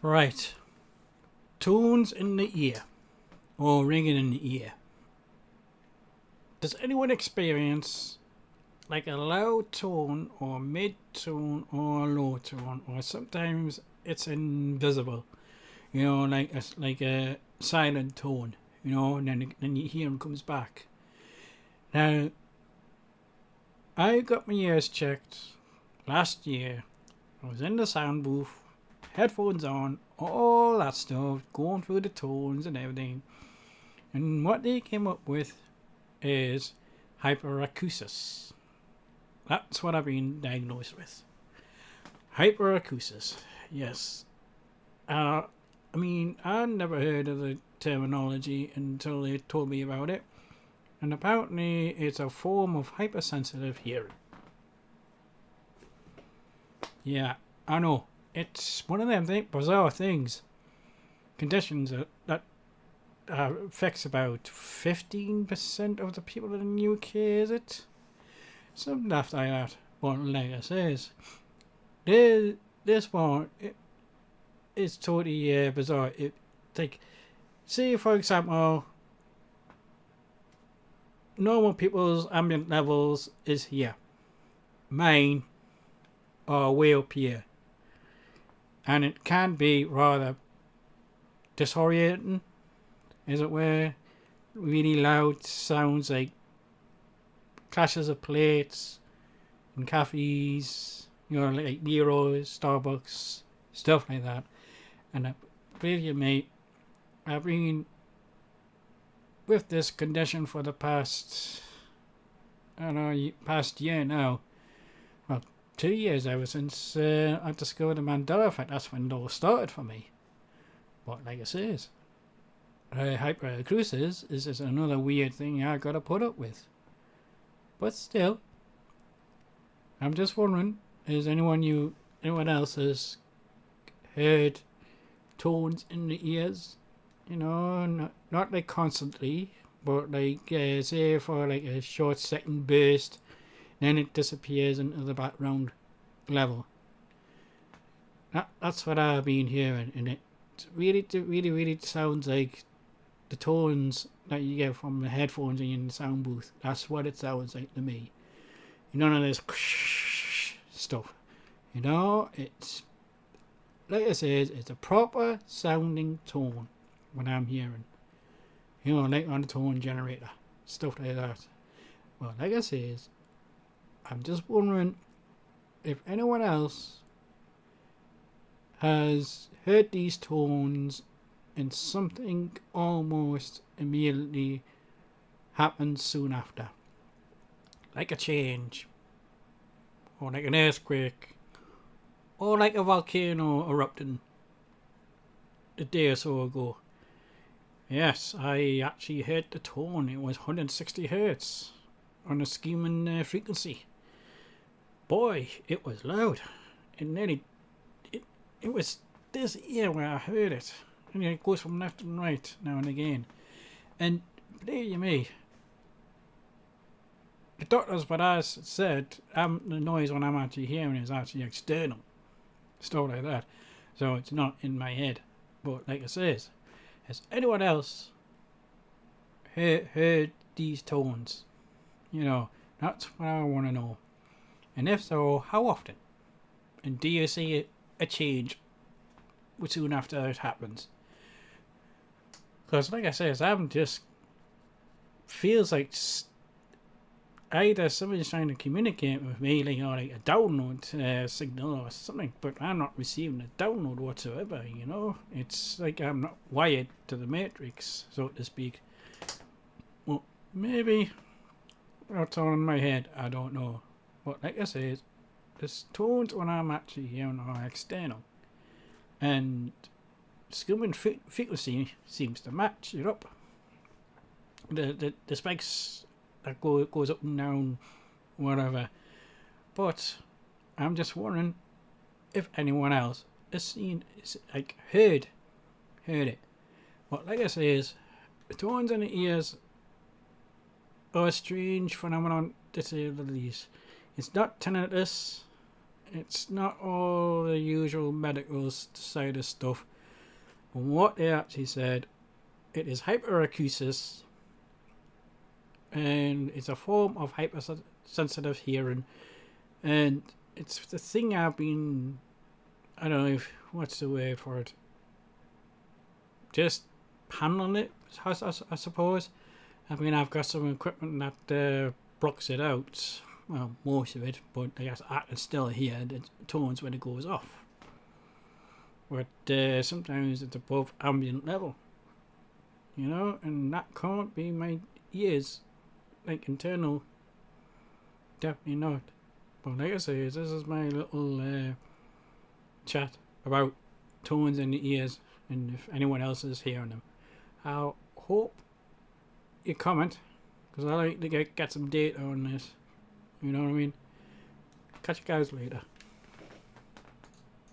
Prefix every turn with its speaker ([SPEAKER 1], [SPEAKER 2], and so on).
[SPEAKER 1] Right. Tones in the ear, or ringing in the ear. Does anyone experience like a loud tone, or mid tone, or a low tone, or sometimes it's invisible? Like a silent tone. And then you hear them comes back. Now, I got my ears checked last year. I was in the sound booth, headphones on, all that stuff, going through the tones and everything. And what they came up with is hyperacusis. That's what I've been diagnosed with. Hyperacusis. Yes. I never heard of the terminology until they told me about it. And apparently it's a form of hypersensitive hearing. Yeah, I know. It's one of them bizarre things. Conditions that affects about 15% of the people in the UK, is it? Something like that. But like I says, this one is totally bizarre. Like, say for example, normal people's ambient levels is here. Mine are way up here. And it can be rather disorienting, as it were. Really loud sounds like clashes of plates in cafes, like Nero's, Starbucks, stuff like that. And I believe you, mate, I've been with this condition for the past year now. Well, 2 years ever since I discovered the Mandela effect. That's when it all started for me. But like I says, hyperacusis is just another weird thing I gotta put up with. But still, I'm just wondering, is anyone else has heard tones in the ears? Not like constantly, but like say for like a short second burst, then it disappears into the background level. That's what I've been hearing, and it really sounds like the tones that you get from the headphones in the sound booth. That's what it sounds like to me. None of this stuff. It's like I said, it's a proper sounding tone when I'm hearing. Like on the tone generator, stuff like that. Well, like I said, I'm just wondering if anyone else has heard these tones and something almost immediately happens soon after. Like a change, or like an earthquake, or like a volcano erupting a day or so ago. Yes, I actually heard the tone. It was 160 hertz on a scheming frequency. Boy, it was loud. It was this ear where I heard it. And it goes from left and right now and again. And believe you me, the doctors, what I said, the noise when I'm actually hearing is actually external. Stuff like that. So it's not in my head. But like I says, has anyone else heard these tones? That's what I want to know. And if so, how often? And do you see a change soon after it happens? Because like I says, I'm just feels like either somebody's trying to communicate with me, like a download signal or something, but I'm not receiving a download whatsoever. It's like I'm not wired to the matrix, so to speak. Well, maybe that's all in my head. I don't know. But like I said, the tones when I'm actually hearing are external, and skimming frequency seems to match it up. The spikes that goes up and down, whatever. But I'm just wondering if anyone else has heard it. But like I says, the tones in the ears are a strange phenomenon to say the least. It's not tinnitus. It's not all the usual medical side of stuff. And what they actually said, it is hyperacusis, and it's a form of hypersensitive hearing, and it's the thing I've been, I don't know if, what's the word for it, just handling it, I suppose. I mean, I've got some equipment that blocks it out, well, most of it, but I guess I can still hear the tones when it goes off. But sometimes it's above ambient level, you know, and that can't be my ears, like internal, definitely not. But like I say, this is my little chat about tones in the ears, and if anyone else is hearing them. I hope you comment, because I like to get some data on this. You know what I mean? Catch you guys later.